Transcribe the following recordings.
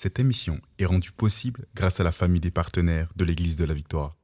Cette émission est rendue possible grâce à la famille des partenaires de l'Église de la Victoire.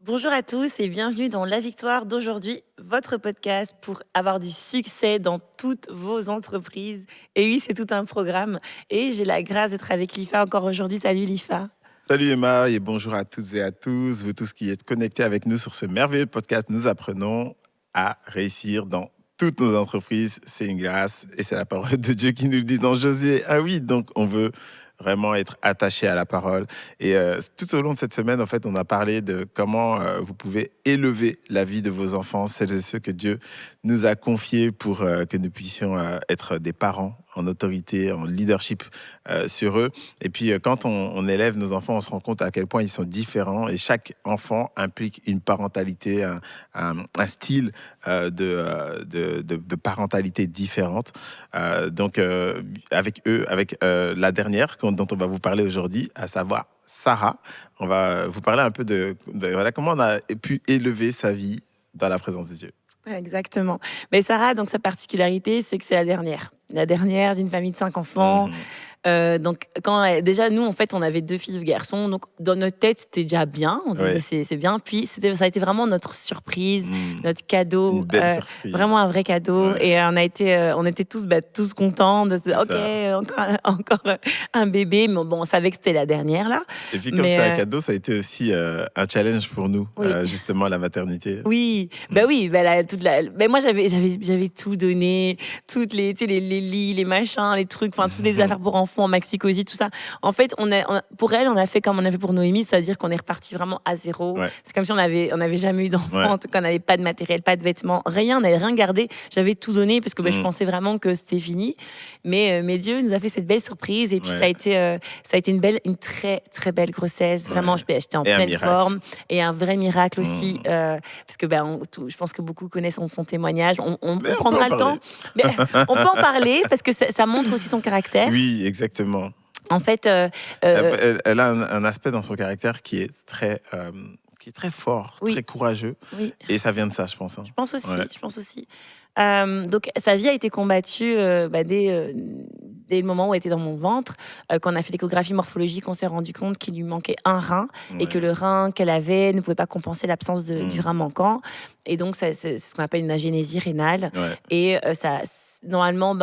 Bonjour à tous et bienvenue dans La Victoire d'aujourd'hui, votre podcast pour avoir du succès dans toutes vos entreprises. Et oui, c'est tout un programme. Et j'ai la grâce d'être avec Lifa encore aujourd'hui. Salut Lifa. Salut Emma et bonjour à toutes et à tous, vous tous qui êtes connectés avec nous sur ce merveilleux podcast. Nous apprenons à réussir dans toutes nos entreprises. C'est une grâce et c'est la parole de Dieu qui nous le dit dans Josué. Ah oui, donc on veut vraiment être attaché à la parole. Et tout au long de cette semaine, en fait, on a parlé de comment vous pouvez élever la vie de vos enfants, celles et ceux que Dieu nous a confiés pour que nous puissions être des parents en autorité, en leadership sur eux. Et puis, quand on élève nos enfants, on se rend compte à quel point ils sont différents. Et chaque enfant implique une parentalité, un style de parentalité différente. Donc, avec eux, avec la dernière dont on va vous parler aujourd'hui, à savoir Sarah, on va vous parler un peu de voilà, comment on a pu élever sa vie dans la présence de Dieu. Exactement. Mais Sarah, donc sa particularité, c'est que c'est la dernière. La dernière d'une famille de 5 enfants. Donc, déjà, nous, en fait, on avait 2 fils, 2 garçons. Donc, dans notre tête, c'était déjà bien. On disait, Ouais. c'est bien. Puis, ça a été vraiment notre surprise, notre cadeau. Une belle surprise. Vraiment un vrai cadeau. Ouais. Et on était tous contents de se dire, OK, encore un bébé. Mais bon, on savait que c'était la dernière, là. Et puis, comme c'est un cadeau, ça a été aussi un challenge pour nous, Oui. justement, la maternité. Oui, oui, moi j'avais tout donné, toutes les, tu sais, les lits, les machins, les trucs, enfin toutes les affaires pour enfants, maxi-cosy, tout ça. En fait, pour elle, on a fait comme on a fait pour Noémie, c'est-à-dire qu'on est reparti vraiment à zéro. Ouais. C'est comme si on avait jamais eu d'enfant, Ouais. en tout cas, on n'avait pas de matériel, pas de vêtements, rien, on n'avait rien gardé. J'avais tout donné parce que je pensais vraiment que c'était fini. Mais Dieu nous a fait cette belle surprise et puis ça a été une très très belle grossesse. Vraiment, j'étais en pleine forme et un vrai miracle aussi. Parce que je pense que beaucoup connaissent son témoignage. On prendra le temps. Mais on peut en parler parce que ça montre aussi son caractère. Oui, exactement. En fait, elle a un aspect dans son caractère qui est très fort, Oui. très courageux. Oui. Et ça vient de ça, je pense. Je pense aussi. Donc, sa vie a été combattue dès le moment où elle était dans mon ventre. Quand on a fait l'échographie morphologique, on s'est rendu compte qu'il lui manquait un rein et que le rein qu'elle avait ne pouvait pas compenser l'absence du rein manquant. Et donc, c'est ce qu'on appelle une agénésie rénale. Ouais. Et normalement,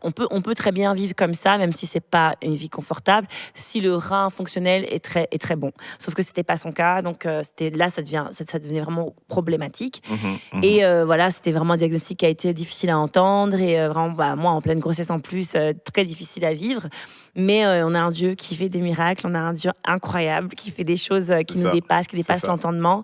on peut très bien vivre comme ça, même si c'est pas une vie confortable, si le rein fonctionnel est très bon. Sauf que c'était pas son cas, donc ça devenait vraiment problématique. Et voilà, c'était vraiment un diagnostic qui a été difficile à entendre et vraiment, moi, en pleine grossesse en plus, très difficile à vivre. Mais on a un Dieu qui fait des miracles, on a un Dieu incroyable qui fait des choses qui nous dépassent, qui dépassent l'entendement.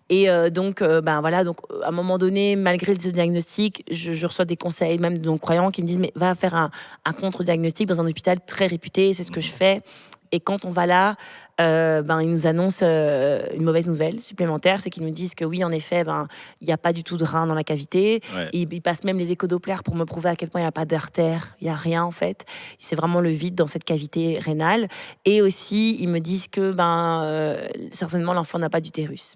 Et donc, voilà, donc à un moment donné, malgré ce diagnostic, je reçois des conseils même de non-croyants qui me disent mais va faire un contre-diagnostic dans un hôpital très réputé, c'est ce que je fais. Et quand on va là, ils nous annoncent une mauvaise nouvelle supplémentaire, c'est qu'ils nous disent que oui, en effet, il n'y a pas du tout de rein dans la cavité. Ouais. Ils passent même les échodopplères pour me prouver à quel point il n'y a pas d'artère, il n'y a rien en fait. C'est vraiment le vide dans cette cavité rénale. Et aussi, ils me disent que certainement l'enfant n'a pas d'utérus.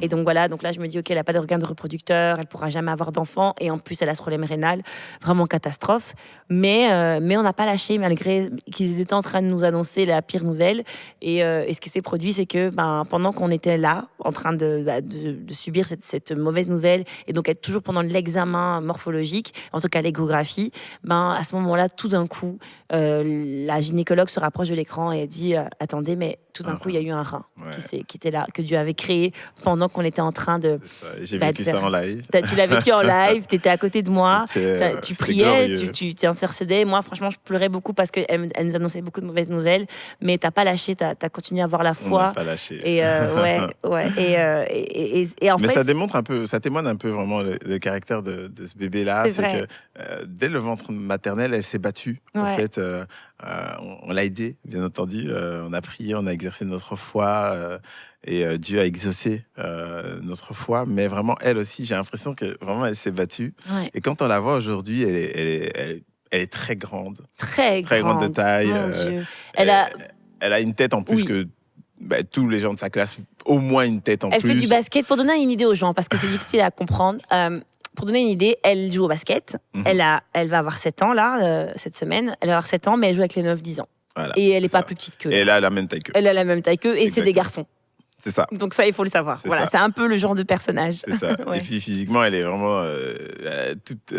Et donc voilà, donc là je me dis ok, elle n'a pas d'organe de reproducteur, elle pourra jamais avoir d'enfant et en plus elle a ce problème rénal, vraiment catastrophe. Mais on n'a pas lâché malgré qu'ils étaient en train de nous annoncer la pire nouvelle. Et ce qui s'est produit, c'est que pendant qu'on était là, en train de subir cette mauvaise nouvelle et donc être toujours pendant l'examen morphologique, en tout cas l'échographie, à ce moment-là, tout d'un coup, la gynécologue se rapproche de l'écran et elle dit attendez, mais tout d'un coup il y a eu un rein qui était là, que Dieu avait créé pendant qu'on était en train de... J'ai vécu ça en live. Tu l'as vécu en live, tu étais à côté de moi, tu priais, glorieux. tu t'intercédais. Moi, franchement, je pleurais beaucoup parce qu'elle nous annonçait beaucoup de mauvaises nouvelles, mais tu n'as pas lâché, tu as continué à avoir la foi. On n'a pas lâché. Et en mais fait... ça témoigne un peu vraiment le caractère de ce bébé-là. C'est que dès le ventre maternel, elle s'est battue. Ouais. En fait, on l'a aidée, bien entendu. On a prié, on a exercé notre foi et Dieu a exaucé notre foi. Mais vraiment, elle aussi, j'ai l'impression que vraiment, elle s'est battue. Ouais. Et quand on la voit aujourd'hui, elle est très grande Très de grande, taille. mon Dieu. Elle a Elle a une tête en plus Oui. que tous les gens de sa classe, au moins une tête en Elle plus. fait du basket. Pour donner une idée aux gens, parce que c'est difficile à comprendre, pour donner une idée, elle joue au basket. Mhm. Elle va avoir 7 ans, là, cette semaine. Elle va avoir 7 ans, mais elle joue avec les 9-10 ans. Voilà, Et elle n'est c'est pas ça. plus petite qu'eux. Et elle a la même taille qu'eux. Elle a la même taille qu'eux, et c'est des Exactement. garçons. C'est ça. Donc ça, il faut le savoir. C'est Voilà, ça. c'est un peu le genre de personnage. C'est ça. Ouais. Et puis physiquement, elle est vraiment toute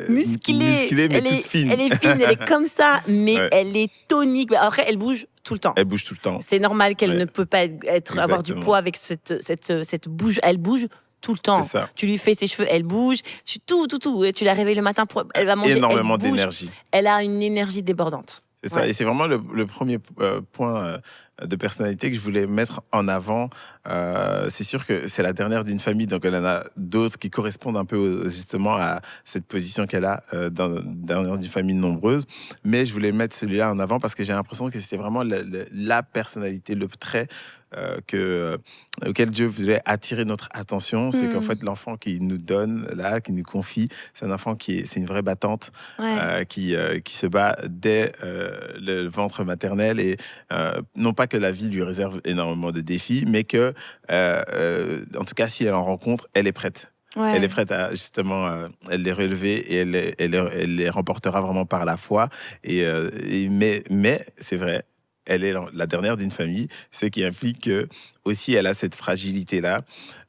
Musclée, mais toute fine. Elle est fine, elle est comme ça, mais Ouais. elle est tonique. Après, elle bouge tout le temps. Elle bouge tout le temps. C'est normal qu'elle Ouais. ne peut pas avoir du Exactement. poids avec cette bouge. Elle bouge tout le temps. C'est ça. Tu lui fais ses cheveux, elle bouge. Tout. Tu la réveilles le matin, elle va manger, Énormément elle bouge. d'énergie. Elle a une énergie débordante. C'est ça. Ouais. Et c'est vraiment le premier point de personnalité que je voulais mettre en avant. C'est sûr que c'est la dernière d'une famille, donc elle en a d'autres qui correspondent un peu justement à cette position qu'elle a dans dernière d'une famille nombreuse. Mais je voulais mettre celui-là en avant parce que j'ai l'impression que c'est vraiment la personnalité, le trait auquel Dieu voulait attirer notre attention. C'est qu'en fait, l'enfant qu'il nous donne, là, qu'il nous confie, c'est un enfant c'est une vraie battante. Ouais. Qui se bat dès le ventre maternel et non pas que la vie lui réserve énormément de défis, mais que, en tout cas, si elle en rencontre, elle est prête. Ouais. Elle est prête à justement elle les relever et elle les remportera vraiment par la foi. Mais c'est vrai, elle est la dernière d'une famille, ce qui implique que aussi elle a cette fragilité-là,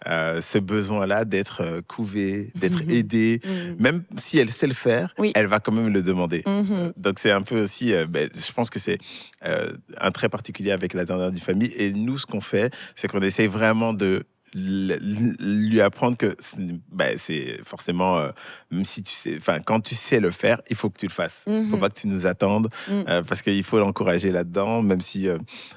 ce besoin-là d'être couvée, d'être aidée. Même si elle sait le faire, Oui. elle va quand même le demander. Mhm. Donc c'est un peu aussi, je pense que c'est un trait particulier avec la dernière d'une famille. Et nous, ce qu'on fait, c'est qu'on essaye vraiment de lui apprendre que c'est forcément, même si tu sais, quand tu sais le faire, il faut que tu le fasses. Il faut pas que tu nous attendes, parce qu'il faut l'encourager là-dedans, même si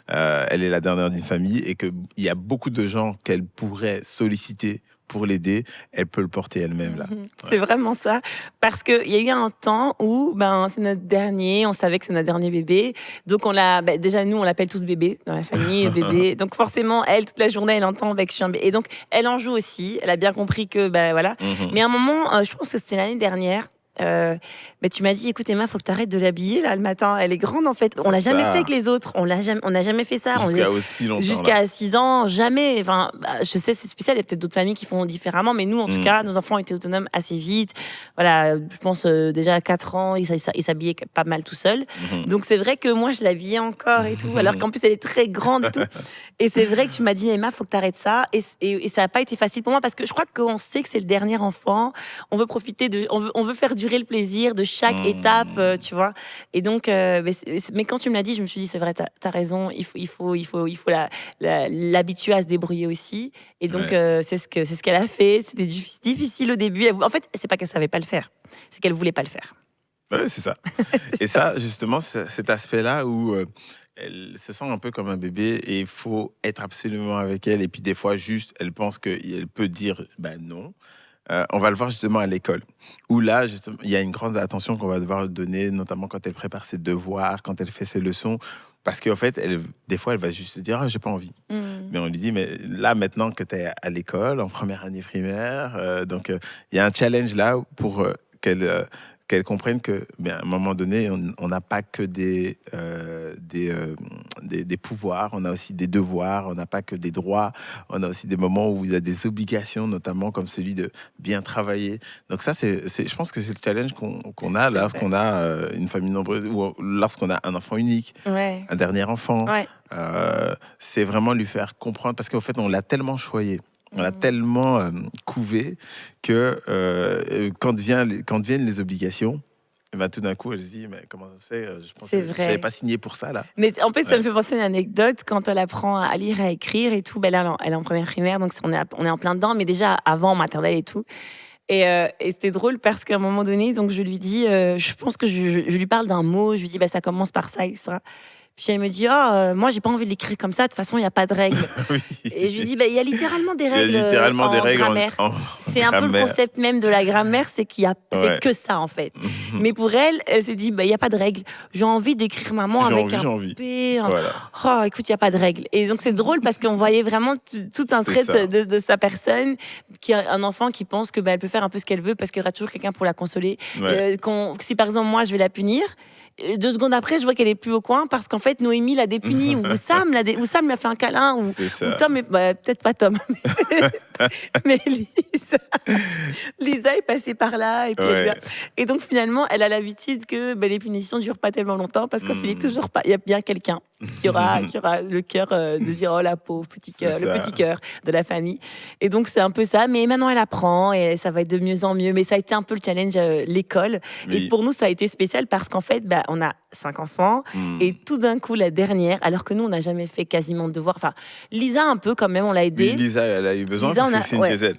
elle est la dernière d'une famille et qu'il y a beaucoup de gens qu'elle pourrait solliciter pour l'aider, elle peut le porter elle-même là. C'est vraiment ça. Parce qu'il y a eu un temps où c'est notre dernier, on savait que c'est notre dernier bébé. Donc déjà nous, on l'appelle tous bébé dans la famille, bébé. Donc forcément, elle, toute la journée, elle entend que je suis un bébé. Et donc, elle en joue aussi. Elle a bien compris que, voilà. Mais à un moment, je pense que c'était l'année dernière, tu m'as dit, écoute Emma, faut que tu arrêtes de l'habiller là le matin. Elle est grande en fait. On l'a jamais fait avec les autres. On n'a jamais fait ça. Jusqu'à aussi longtemps. Jusqu'à 6 ans, jamais. Enfin, je sais, c'est spécial. Il y a peut-être d'autres familles qui font différemment, mais nous, en tout cas, nos enfants étaient autonomes assez vite. Voilà, je pense déjà à 4 ans, ils s'habillaient pas mal tout seuls. Donc c'est vrai que moi, je l'habillais encore et tout, alors qu'en plus elle est très grande et tout. Et c'est vrai que tu m'as dit, Emma, faut que tu arrêtes ça. Et ça n'a pas été facile pour moi parce que je crois qu'on sait que c'est le dernier enfant. On veut profiter on veut faire durer le plaisir de chaque étape, tu vois. Et donc, mais quand tu me l'as dit, je me suis dit, c'est vrai, t'as raison. Il faut l'habituer à se débrouiller aussi. Et donc, c'est ce qu'elle a fait. C'était difficile au début. En fait, c'est pas qu'elle savait pas le faire, c'est qu'elle voulait pas le faire. Ouais, c'est ça. Et ça, justement, cet aspect-là où elle se sent un peu comme un bébé et il faut être absolument avec elle. Et puis des fois, juste, elle pense qu'elle peut dire non. On va le voir justement à l'école, où là, justement, il y a une grande attention qu'on va devoir donner, notamment quand elle prépare ses devoirs, quand elle fait ses leçons. Parce qu'en fait, des fois, elle va juste se dire « Ah, j'ai pas envie ». Mais on lui dit « Mais là, maintenant que tu es à l'école, en première année primaire, donc il y a un challenge là pour qu'elle comprenne que, à un moment donné, on n'a pas que des pouvoirs, on a aussi des devoirs, on n'a pas que des droits, on a aussi des moments où il y a des obligations, notamment comme celui de bien travailler. Donc ça, je pense que c'est le challenge qu'on a lorsqu'on a une famille nombreuse ou lorsqu'on a un enfant unique, un dernier enfant. Ouais. C'est vraiment lui faire comprendre, parce qu'en fait, on l'a tellement choyé. On l'a tellement couvé que quand viennent les obligations, tout d'un coup, elle se dit, mais comment ça se fait? Je pense que je n'avais pas signé pour ça, là. Mais en plus, ça me fait penser à une anecdote. Quand elle apprend à lire et à écrire et tout, là, elle est en première primaire, donc on est en plein dedans, mais déjà avant, en maternelle et tout. Et c'était drôle parce qu'à un moment donné, donc je lui dis, je pense que je lui parle d'un mot, je lui dis, ça commence par ça, etc. Puis elle me dit, moi, j'ai pas envie de l'écrire comme ça. De toute façon, il n'y a pas de règles. Oui. Et je lui dis, il y a littéralement des Il y a règles littéralement des en règles grammaire. C'est un peu le grammaire. concept même de la grammaire, c'est qu'il y a, Ouais. c'est que ça en fait. Mais pour elle, elle s'est dit, il n'y a pas de règles. J'ai envie d'écrire maman J'ai avec envie, un j'ai envie. P. Voilà. Oh, écoute, il n'y a pas de règles. Et donc, c'est drôle parce qu'on voyait vraiment tout un C'est trait ça. de sa personne, qui a un enfant qui pense que elle peut faire un peu ce qu'elle veut parce qu'il y aura toujours quelqu'un pour la consoler. Ouais. Si par exemple, moi, je vais la punir, 2 secondes après, je vois qu'elle est plus au coin parce qu'en fait, Noémie l'a dépunie ou Sam lui a fait un câlin ou C'est ça. Tom, peut-être pas Tom, mais Lisa est passée par là. Et, puis Ouais. et donc finalement, elle a l'habitude que les punitions ne durent pas tellement longtemps parce qu'on finit Mm. toujours pas. Il y a bien quelqu'un qui aura le cœur de dire oh la pauvre petit cœur, C'est le ça. petit cœur de la famille. Et donc c'est un peu ça. Mais maintenant elle apprend et ça va être de mieux en mieux. Mais ça a été un peu le challenge l'école. Oui. Et pour nous ça a été spécial parce qu'en fait on a 5 enfants Mm. et tout d'un coup la dernière, alors que nous on n'a jamais fait quasiment de devoirs. Enfin Lisa un peu quand même, on l'a Oui, aidée. Lisa, elle a eu besoin Lisa, parce on que a- c'est une ouais. Gisèle.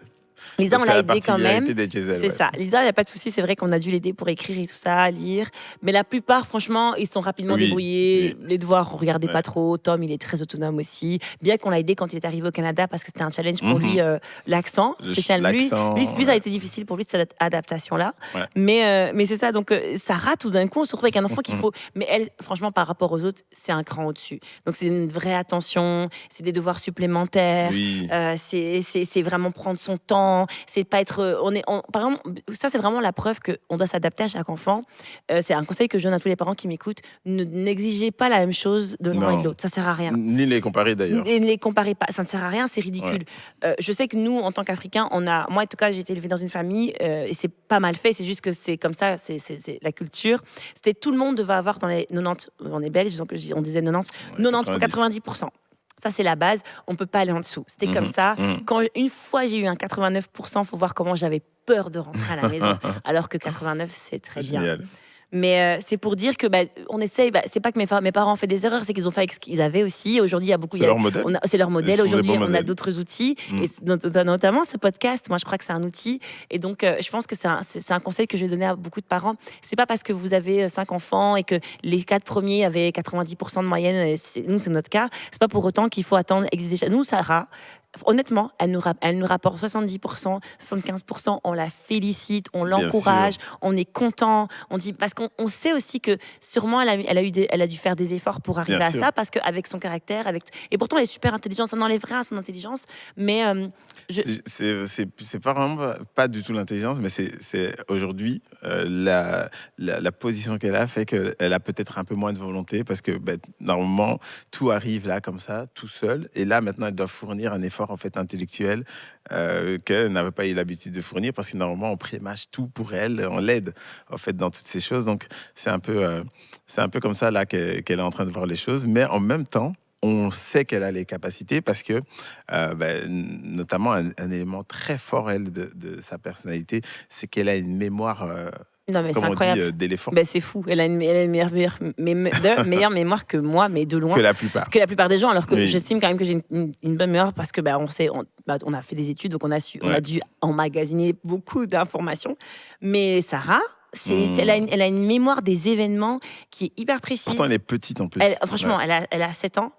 Lisa, Donc, on c'est l'a la aidée quand même. particularité des Gisèle. C'est Ouais. ça. Lisa, il n'y a pas de souci. C'est vrai qu'on a dû l'aider pour écrire et tout ça, à lire. Mais la plupart, franchement, ils sont rapidement Oui, débrouillés. oui. Les devoirs, on ne regardait Ouais. pas trop. Tom, il est très autonome aussi. Bien qu'on l'a aidé quand il est arrivé au Canada parce que c'était un challenge pour lui, l'accent spécial. L'accent, Lui, ça a ouais. été difficile pour lui, cette adaptation-là. Ouais. Mais c'est ça. Donc, Sarah, tout d'un coup, on se retrouve avec un enfant qu'il faut. Mais elle, franchement, par rapport aux autres, c'est un cran au-dessus. Donc, c'est une vraie attention. C'est des devoirs supplémentaires. Oui. C'est vraiment prendre son temps, c'est de pas être. Par exemple, ça c'est vraiment la preuve qu'on doit s'adapter à chaque enfant. C'est un conseil que je donne à tous les parents qui m'écoutent. N'exigez pas la même chose de l'un et Non. de l'autre, ça sert à rien. Ni les comparer d'ailleurs. Et ne les comparez pas, ça ne sert à rien, c'est ridicule. Je sais que nous, en tant qu'Africains, moi en tout cas, j'ai été élevée dans une famille et c'est pas mal fait, c'est juste que c'est comme ça, c'est la culture. C'était tout le monde devait avoir dans les 90, on est belges, donc on disait 90, Ouais, 90 90%. Ça, c'est la base. On ne peut pas aller en dessous. C'était comme ça. Quand une fois j'ai eu un 89%, il faut voir comment j'avais peur de rentrer à la maison. Alors que 89, c'est très C'est bien. génial. Mais c'est pour dire que on essaye. C'est pas que mes parents ont fait des erreurs, c'est qu'ils ont fait avec ce qu'ils avaient aussi. Aujourd'hui, il y a beaucoup. C'est leur modèle. C'est leur modèle. Ils sont des Aujourd'hui, bons on a modèles. d'autres outils, et notamment ce podcast. Moi, je crois que c'est un outil. Et donc, je pense que c'est un conseil que je vais donner à beaucoup de parents. C'est pas parce que vous avez 5 enfants et que les 4 premiers avaient 90% de moyenne. Nous, c'est notre cas. C'est pas pour autant qu'il faut attendre. Nous, Sarah. Honnêtement, elle nous rapporte 70%, 75%. On la félicite, on l'encourage, on est content. On dit parce qu'on sait aussi que sûrement elle a dû faire des efforts pour arriver Bien à sûr. ça parce qu'avec son caractère, et pourtant elle est super intelligente. Ça n'enlève rien à son intelligence, mais C'est pas vraiment pas du tout l'intelligence, mais c'est aujourd'hui la position qu'elle a fait qu'elle a peut-être un peu moins de volonté parce que normalement tout arrive là comme ça, tout seul, et là maintenant elle doit fournir un effort en fait intellectuel qu'elle n'avait pas eu l'habitude de fournir parce que normalement on prémâche tout pour elle, on l'aide en fait dans toutes ces choses. Donc c'est un peu comme ça là qu'elle est en train de voir les choses, mais en même temps on sait qu'elle a les capacités parce que, notamment, un élément très fort, elle, de sa personnalité, c'est qu'elle a une mémoire, non, mais c'est comme on incroyable. dit, d'éléphant, C'est fou. Elle a une meilleure mémoire que moi, mais de loin. que la plupart. Que la plupart des gens, alors que Oui. j'estime quand même que j'ai une bonne mémoire parce que on a fait des études, donc on a dû emmagasiner beaucoup d'informations. Mais Sarah, elle a une mémoire des événements qui est hyper précise. Pourtant, elle est petite en plus. Franchement, Ouais. elle a 7 ans.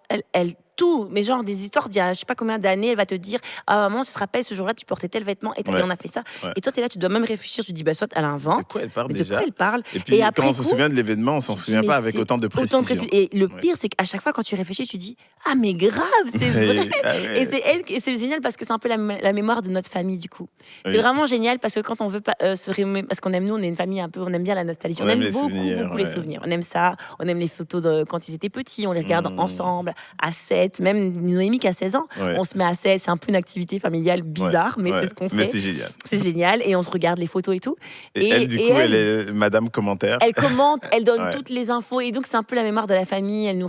Tout, mais genre des histoires d'il y a je sais pas combien d'années, elle va te dire ah maman, tu te rappelles ce jour-là, tu portais tel vêtement et on a fait ça. Ouais. Et toi, tu es là, tu dois même réfléchir, tu te dis soit elle De invente. quoi elle parle Mais de déjà quoi elle parle? Et puis, Et après quand on se coup, souvient de l'événement, on s'en tu dis, souvient mais pas avec c'est autant de précision. Et le Ouais. pire, c'est qu'à chaque fois, quand tu réfléchis, tu dis ah mais grave, c'est vrai. Ah ouais. Et c'est elle, et c'est génial parce que c'est un peu la mémoire de notre famille du coup. Oui. C'est vraiment génial parce que quand on veut pas se remémorer, parce qu'on aime nous, on est une famille un peu, on aime bien la nostalgie, On aime les beaucoup souvenirs, les ouais. souvenirs. On aime ça, on aime les photos de quand ils étaient petits, on les regarde ensemble à 7, même Noémie qui a 16 ans, Ouais. on se met à 7, c'est un peu une activité familiale bizarre, mais Ouais. c'est ce qu'on Mais fait. c'est génial. C'est génial et on se regarde les photos et tout. Et elle, du coup, elle est Madame Commentaire. Elle commente, elle donne Ouais. toutes les infos et donc c'est un peu la mémoire de la famille. Elle nous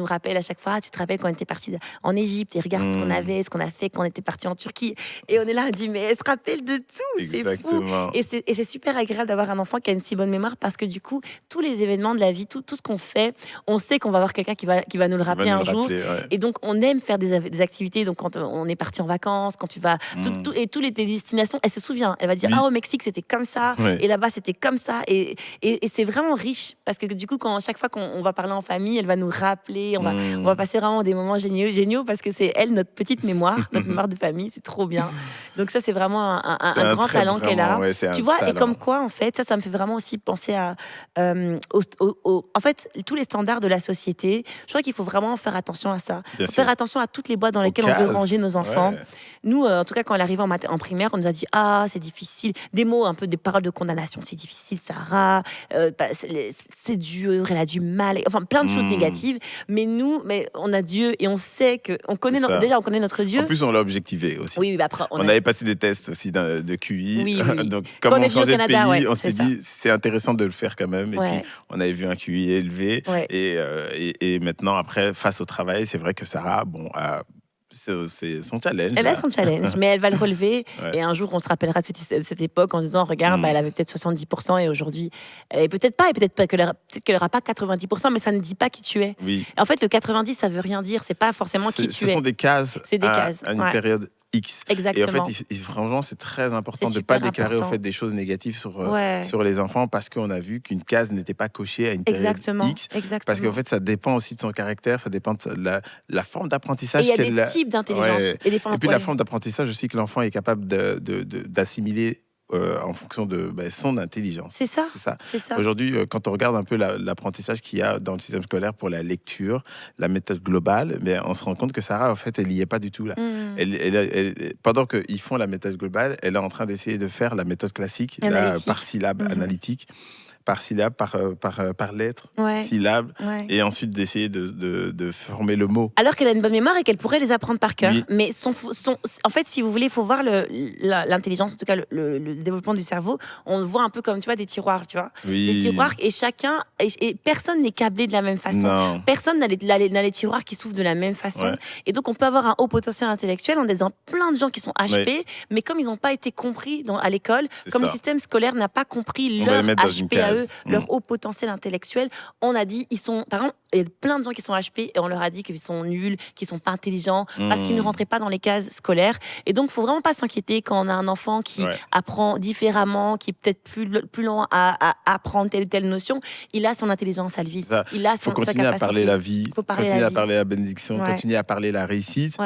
rappelle à chaque fois. Ah, tu te rappelles quand on était parti en Égypte et regarde ce qu'on avait, ce qu'on a fait quand on était parti en Turquie. Et on est là, on dit mais elle se rappelle de tout, c'est fou. Exactement. Et c'est super agréable d'avoir un enfant qui a une si bonne mémoire parce que du coup tous les événements de la vie, tout ce qu'on fait, on sait qu'on va avoir quelqu'un qui va nous le rappeler un jour. ouais. Et donc, on aime faire des activités. Donc, quand on est parti en vacances, quand tu vas... et toutes les destinations, elle se souvient. Elle va dire, Oui. ah, au Mexique, c'était comme ça. Ouais. Et là-bas, c'était comme ça. Et c'est vraiment riche. Parce que du coup, chaque fois qu'on va parler en famille, elle va nous rappeler. On va passer vraiment des moments géniaux parce que c'est elle, notre petite mémoire, notre mémoire de famille. C'est trop bien. Donc ça, c'est vraiment un grand talent qu'elle a. Ouais, c'est Tu un vois, et talent. comme quoi, en fait, ça me fait vraiment aussi penser à... en fait, tous les standards de la société, je crois qu'il faut vraiment faire attention à ça. Bien Faut sûr. faire attention à toutes les boîtes dans Aux lesquelles on veut cases. ranger nos enfants. Ouais. Nous, en tout cas, quand elle arrive en primaire, on nous a dit « Ah, c'est difficile ». Des mots, un peu des paroles de condamnation. « C'est difficile, Sarah. C'est dur, elle a du mal. » Enfin, plein de choses négatives. Mais nous, on a Dieu et on sait que... Déjà, on connaît notre Dieu. En plus, on l'a objectivé aussi. Oui, après, On avait passé des tests aussi de QI. Oui. Donc, comme Quand on est on venu au changeait de Canada, pays, ouais, on s'est c'est dit c'est intéressant de le faire quand même. Et Ouais. puis, on avait vu un QI élevé. Ouais. Et maintenant, après, face au travail, c'est vrai que Sarah, c'est son challenge. Elle a son challenge, mais elle va le relever. Ouais. Et un jour, on se rappellera de cette époque en se disant, regarde, elle avait peut-être 70% et aujourd'hui, et peut-être qu'elle n'aura pas 90%, mais ça ne dit pas qui tu es. Oui. Et en fait, le 90, ça veut rien dire. C'est pas forcément qui tu Ce es. sont des cases, C'est des cases, à une ouais. période X. Exactement. Et en fait, franchement, c'est très important C'est de ne pas super déclarer important. au fait, des choses négatives sur Ouais. les enfants parce qu'on a vu qu'une case n'était pas cochée à une période Exactement. X. Parce qu'en fait, ça dépend aussi de son caractère, ça dépend de la forme Et d'apprentissage il y a qu'elle des a. types d'intelligence. Ouais. Et des formes Et puis la forme d'apprentissage aussi que l'enfant est capable d'assimiler en fonction de son intelligence. C'est ça. C'est ça. Aujourd'hui, quand on regarde un peu l'apprentissage qu'il y a dans le système scolaire pour la lecture, la méthode globale, on se rend compte que Sarah, en fait, elle n'y est pas du tout là. Pendant qu'ils font la méthode globale, elle est en train d'essayer de faire la méthode classique, là, par syllabe analytique. Par syllabe, par lettre, syllabe, et ensuite d'essayer de former le mot. Alors qu'elle a une bonne mémoire et qu'elle pourrait les apprendre par cœur. Oui. Mais en fait, si vous voulez, il faut voir l'intelligence, en tout cas le développement du cerveau. On le voit un peu comme, tu vois, des tiroirs, tu vois. Oui. Des tiroirs, et personne n'est câblé de la même façon. Non. Personne n'a les tiroirs qui s'ouvrent de la même façon. Ouais. Et donc, on peut avoir un haut potentiel intellectuel en disant plein de gens qui sont HP, mais comme ils n'ont pas été compris à l'école, comme le système scolaire n'a pas compris leur HP à eux, leur haut potentiel intellectuel, on a dit, par exemple, il y a plein de gens qui sont HP et on leur a dit qu'ils sont nuls, qu'ils sont pas intelligents, parce qu'ils ne rentraient pas dans les cases scolaires. Et donc, il faut vraiment pas s'inquiéter quand on a un enfant qui apprend différemment, qui est peut-être plus loin à apprendre telle ou telle notion. Il a son intelligence à lui. Il a faut continuer à parler la vie, continuer à parler la bénédiction, continuer à parler la réussite.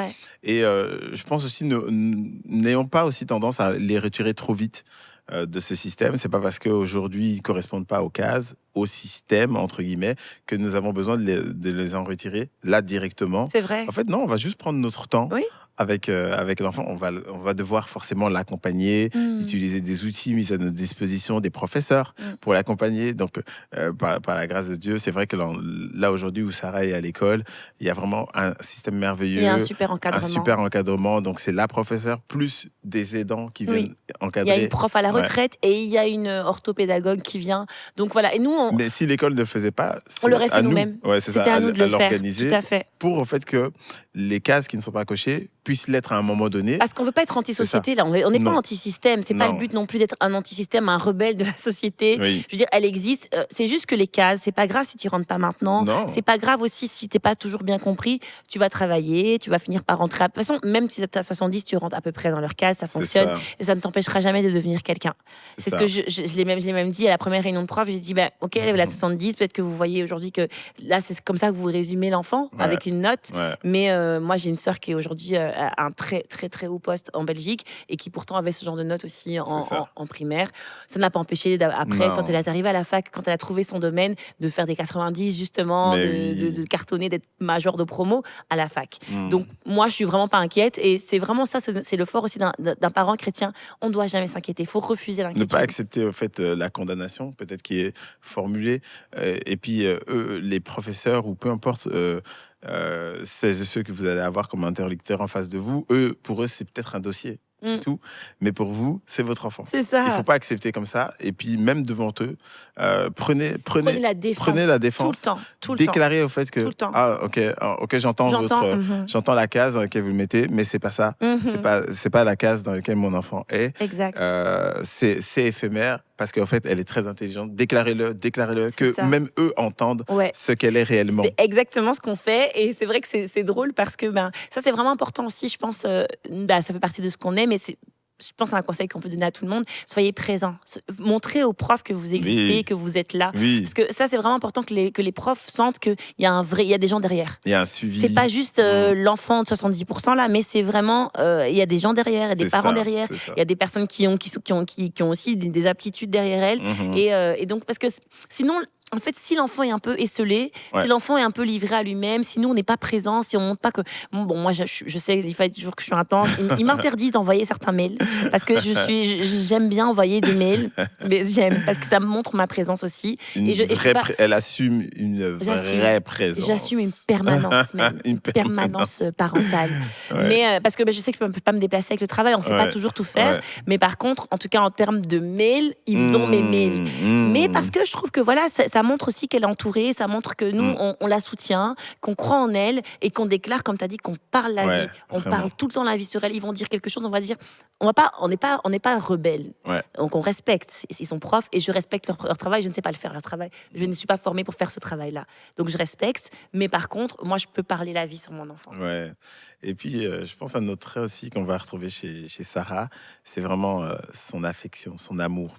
Et je pense aussi, n'ayons pas aussi tendance à les retirer trop vite de ce système. C'est pas parce qu'aujourd'hui ils correspondent pas aux cases, au système entre guillemets, que nous avons besoin de les en retirer là directement. C'est vrai. En fait, non, on va juste prendre notre temps. Oui. Avec l'enfant, on va devoir forcément l'accompagner, utiliser des outils mis à notre disposition, des professeurs pour l'accompagner. Donc, par la grâce de Dieu, c'est vrai que là aujourd'hui où Sarah est à l'école, il y a vraiment un système merveilleux. Il y a un super encadrement. Donc, c'est la professeure plus des aidants qui viennent encadrer. Il y a une prof à la retraite et il y a une orthopédagogue qui vient. Donc voilà. Et nous, mais si l'école ne le faisait pas, on l'aurait fait nous-mêmes. Ouais, c'est ça, à nous de le l'organiser. Tout à fait. Pour au fait que les cases qui ne sont pas cochées puissent l'être à un moment donné. Parce qu'on ne veut pas être anti-société, là. On n'est pas anti-système. C'est pas le but non plus d'être un anti-système, un rebelle de la société. Oui. Je veux dire, elle existe. C'est juste que les cases, c'est pas grave si tu rentres pas maintenant. Non. C'est pas grave aussi si t'es pas toujours bien compris. Tu vas travailler, tu vas finir par rentrer. De toute façon, même si tu as 70, tu rentres à peu près dans leur case, ça fonctionne. Et ça ne t'empêchera jamais de devenir quelqu'un. C'est ce que je l'ai même dit à la première réunion de prof. J'ai dit, ok, elle a 70, peut-être que vous voyez aujourd'hui que là, c'est comme ça que vous résumez l'enfant, avec une note. Mais moi, j'ai une sœur qui est aujourd'hui à un très, très, très haut poste en Belgique et qui pourtant avait ce genre de notes aussi en primaire. Ça ne l'a pas empêché après, quand elle est arrivée à la fac, quand elle a trouvé son domaine, de faire des 90 justement, de cartonner, d'être major de promo à la fac. Donc moi, je suis vraiment pas inquiète et c'est vraiment ça, c'est le fort aussi d'un parent chrétien. On ne doit jamais s'inquiéter, il faut refuser l'inquiétude. Ne pas accepter au fait la condamnation, peut-être qui est formulée, et puis eux, les professeurs ou peu importe. C'est ceux que vous allez avoir comme interlocuteur en face de vous. Pour eux, c'est peut-être un dossier, c'est tout. Mais pour vous, c'est votre enfant. C'est ça. Il ne faut pas accepter comme ça. Et puis, même devant eux, prenez la défense. Tout le temps. Déclarez au fait que tout le temps. ok, j'entends la dans laquelle vous le mettez, mais c'est pas ça. C'est pas la case dans laquelle mon enfant est. Exact. C'est éphémère. parce qu'en fait, elle est très intelligente. Déclarez-le, que ça. même eux entendent Ouais. ce qu'elle est réellement. C'est exactement ce qu'on fait et c'est vrai que c'est drôle parce que ça c'est vraiment important aussi, je pense, ça fait partie de ce qu'on est, mais je pense à un conseil qu'on peut donner à tout le monde, soyez présents. Montrez aux profs que vous existez, Oui. que vous êtes là. Oui, Parce que ça, c'est vraiment important que les profs sentent qu'il y a il y a des gens derrière. il y a un suivi. C'est pas juste l'enfant de 70% là, mais c'est vraiment, il y a des gens derrière, il y a des C'est parents ça, derrière, c'est ça. il y a des personnes qui ont aussi des aptitudes derrière elles. Mhm. Et donc, parce que sinon, en fait, si l'enfant est un peu esselé, Ouais. si l'enfant est un peu livré à lui-même, si nous, on n'est pas présent, si on montre pas que... Bon, moi, je sais, il faut toujours que je suis intense. Il m'interdit d'envoyer certains mails parce que j'aime bien envoyer des mails, mais j'aime parce que ça me montre ma présence aussi. Elle assume une vraie présence. J'assume une permanence même, une permanence parentale. Ouais. Mais parce que je sais que je ne peux pas me déplacer avec le travail, on ne sait pas toujours tout faire. Ouais. Mais par contre, en tout cas, en termes de mails, ils ont mes mails. Mais parce que je trouve que voilà, ça montre aussi qu'elle est entourée, ça montre que nous, on la soutient, qu'on croit en elle et qu'on déclare, comme tu as dit, qu'on parle la vie. On vraiment. parle tout le temps la vie sur elle. Ils vont dire quelque chose, on va dire, on n'est pas rebelles. Ouais. Donc on respecte. Ils sont profs et je respecte leur travail. Je ne sais pas le faire, leur travail. Je ne suis pas formée pour faire ce travail-là. Donc je respecte. Mais par contre, moi, je peux parler la vie sur mon enfant. Ouais. Et puis, je pense à un autre trait aussi qu'on va retrouver chez Sarah, c'est vraiment son affection, son amour.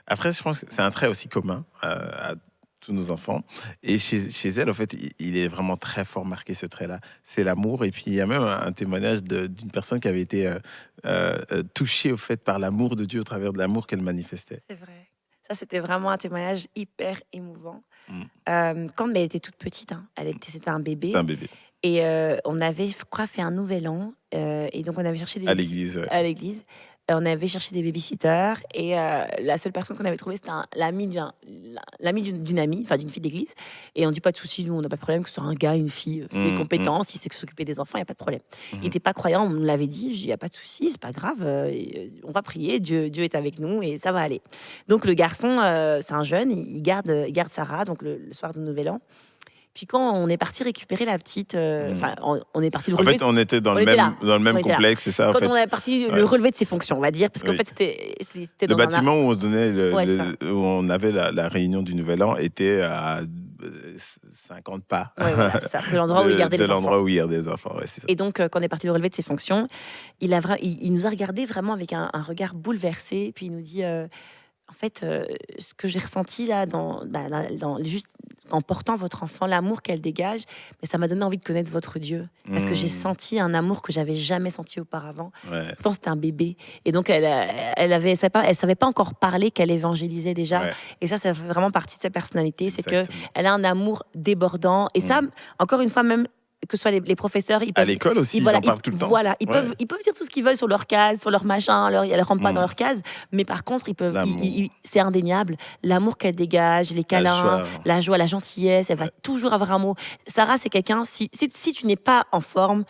Après, je pense que c'est un trait aussi commun à tous nos enfants. Et chez elle, en fait, il est vraiment très fort marqué, ce trait-là. C'est l'amour. Et puis, il y a même un témoignage d'une personne qui avait été touchée, au fait, par l'amour de Dieu au travers de l'amour qu'elle manifestait. C'est vrai. Ça, c'était vraiment un témoignage hyper émouvant. Mm. Quand elle était toute petite, hein, c'était un bébé. C'est un bébé. Et on avait, je crois, fait un nouvel an. Et donc, on avait cherché des À l'église, ouais. à l'église. On avait cherché des babysitters. Et la seule personne qu'on avait trouvée, c'était l'ami d'une amie, enfin d'une fille d'église. Et on dit pas de souci, nous, on n'a pas de problème que ce soit un gars, une fille. C'est des compétences, il sait s'occuper des enfants, il n'y a pas de problème. Il n'était pas croyant, on nous l'avait dit. Je dis, il n'y a pas de souci, c'est pas grave. On va prier, Dieu est avec nous et ça va aller. Donc, le garçon, c'est un jeune, il garde Sarah, donc le soir du Nouvel An. Puis quand on est parti récupérer la petite, on est parti le En relever. fait, on était dans le même complexe, c'est ça. Quand en fait. on est parti le relever de ses fonctions, on va dire, parce qu'en fait, c'était le dans bâtiment où on se donnait Ouais, où on avait la réunion du Nouvel An était à 50 pas Ouais, voilà, c'est ça, de l'endroit où il gardait les enfants. l'endroit où il gardait les enfants. Ouais, c'est ça. Et donc, quand on est parti le relever de ses fonctions, il nous a regardé vraiment avec un regard bouleversé. Puis il nous dit, en fait, ce que j'ai ressenti là, juste en portant votre enfant, l'amour qu'elle dégage, mais ça m'a donné envie de connaître votre Dieu. Parce que j'ai senti un amour que j'avais jamais senti auparavant. Ouais. Pourtant, c'était un bébé. Et donc, elle savait pas encore parler, qu'elle évangélisait déjà. Ouais. Et ça fait vraiment partie de sa personnalité. C'est Exactement. qu'elle a un amour débordant. Et ça, encore une fois, même que ce soit les professeurs, ils À peuvent, l'école aussi, ils en parlent tout le temps. Voilà, ils Ouais. peuvent dire tout ce qu'ils veulent sur leur case, sur leur machin, elles ne rentrent pas dans leur case, mais par contre, L'amour. c'est indéniable. L'amour qu'elle dégage, les câlins, la joie, la gentillesse, elle va toujours avoir un mot. Sarah, c'est quelqu'un, si tu n'es pas en forme,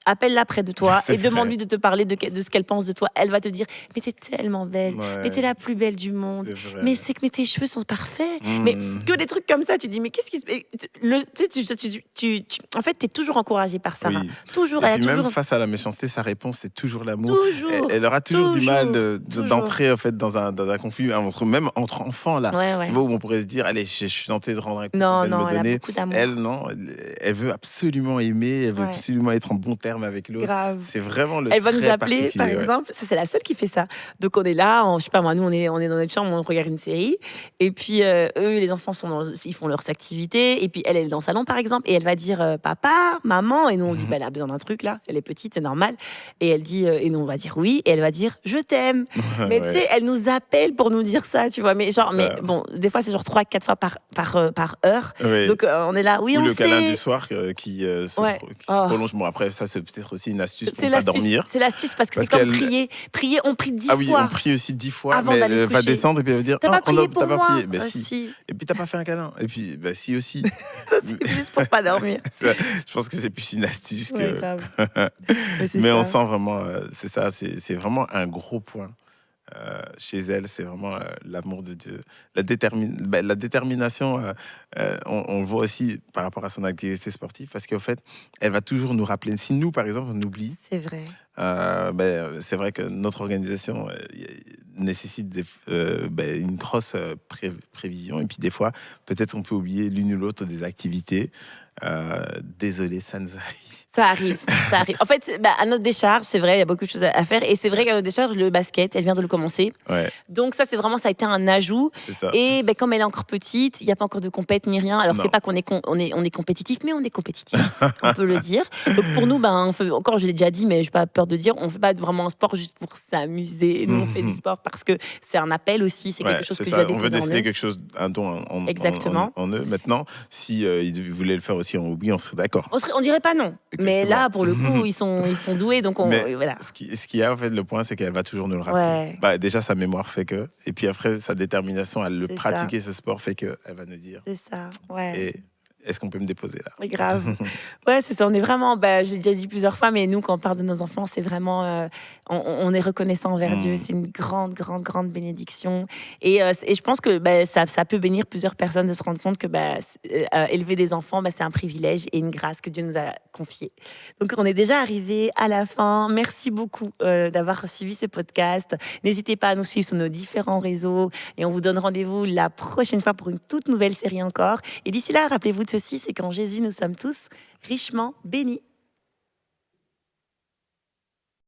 appelle-la près de toi C'est et vrai. demande-lui de te parler de ce qu'elle pense de toi. Elle va te dire, mais t'es tellement belle, Ouais. mais t'es la plus belle du monde, C'est vrai. mais c'est que tes cheveux sont parfaits. Mais que des trucs comme ça, tu dis, mais qu'est-ce qui se... En fait, t'es toujours encouragé par Sarah. Oui. Toujours, Et elle a puis même toujours... face à la méchanceté, sa réponse, c'est toujours l'amour. Toujours, Elle aura toujours du mal toujours. d'entrer en fait, dans un conflit, même entre enfants, là. Ouais. Tu vois, où on pourrait se dire, allez, je suis tenté de rendre un coup, Non, elle me elle a donner. beaucoup d'amour. Elle, non, elle veut absolument aimer, elle veut Ouais. absolument être en bon terme avec l'autre. Grave. C'est vraiment le Elle va nous trait appeler, par particulier, ouais. exemple. Ça, c'est la seule qui fait ça. Donc, on est là, je sais pas moi, nous, on est dans notre chambre, on regarde une série. Et puis, eux, les enfants, ils font leurs activités. Et puis, elle est dans le salon, par exemple. Et elle va dire papa, maman. Et nous, on dit bah, elle a besoin d'un truc, là. Elle est petite, c'est normal. Et elle dit, et nous, on va dire oui. Et elle va dire je t'aime. Mais tu sais, elle nous appelle pour nous dire ça, tu vois. Mais bon, des fois, c'est genre 3-4 fois par heure. Ouais. Donc, on est là, oui, Ou on le sait. câlin du soir qui se Ouais. prolonge. Bon, après, ça, c'est peut-être aussi une astuce pour C'est pas l'astuce. dormir. C'est l'astuce parce que Parce c'est comme qu'elle- prier. Prier, on prie 10 Ah oui, fois. on prie aussi 10 fois, Avant mais d'aller se elle va coucher. descendre et puis elle va dire T'as pas prié pour t'as pas moi prié. Ben si. Si. Et puis t'as pas fait un câlin. Et puis bah si aussi. Ça, c'est juste pour pas dormir. Je pense que c'est plus une astuce Ouais, que. grave. c'est Mais ça. on sent vraiment, c'est ça, c'est vraiment un gros point chez elle, c'est vraiment l'amour de Dieu, la détermination. On le voit aussi par rapport à son activité sportive, parce qu'en fait, elle va toujours nous rappeler. Si nous, par exemple, on oublie, C'est vrai. C'est vrai que notre organisation nécessite une grosse prévision. Et puis des fois, peut-être on peut oublier l'une ou l'autre des activités. Désolé, ça nous arrive. Ça arrive, ça arrive. En fait, à notre décharge, c'est vrai, il y a beaucoup de choses à faire. Et c'est vrai qu'à notre décharge, le basket, elle vient de le commencer. Ouais, Donc ça, ça a été un ajout. c'est ça. Et comme elle est encore petite, il n'y a pas encore de compète ni rien. Alors, Non. c'est pas qu'on est, on est compétitif, mais on est compétitif, on peut le dire. Donc pour nous, encore, je l'ai déjà dit, mais je n'ai pas peur de dire, on ne fait pas vraiment un sport juste pour s'amuser. Nous, on fait du sport parce que c'est un appel aussi, c'est quelque chose c'est que ça. Dieu a On veut déposé en déceler eux. quelque chose, un don Exactement. en eux. Maintenant, si ils voulaient le faire aussi en hobby, on serait d'accord. On dirait pas non. Mais Exactement. là, pour le coup, ils sont doués, donc Mais voilà. ce qui a en fait le point, c'est qu'elle va toujours nous le rappeler. Ouais. Déjà, sa mémoire fait que, et puis après, sa détermination à le C'est pratiquer, ce sport, fait que elle va nous dire. C'est ça, ouais. Et est-ce qu'on peut me déposer là? C'est grave. Ouais, c'est ça. On est vraiment, j'ai déjà dit plusieurs fois, mais nous, quand on parle de nos enfants, c'est vraiment, on est reconnaissant envers Dieu. C'est une grande, grande, grande bénédiction. Et je pense que ça peut bénir plusieurs personnes de se rendre compte que élever des enfants, c'est un privilège et une grâce que Dieu nous a confiée. Donc, on est déjà arrivé à la fin. Merci beaucoup d'avoir suivi ce podcast. N'hésitez pas à nous suivre sur nos différents réseaux et on vous donne rendez-vous la prochaine fois pour une toute nouvelle série encore. Et d'ici là, rappelez-vous de ceci, c'est qu'en Jésus, nous sommes tous richement bénis.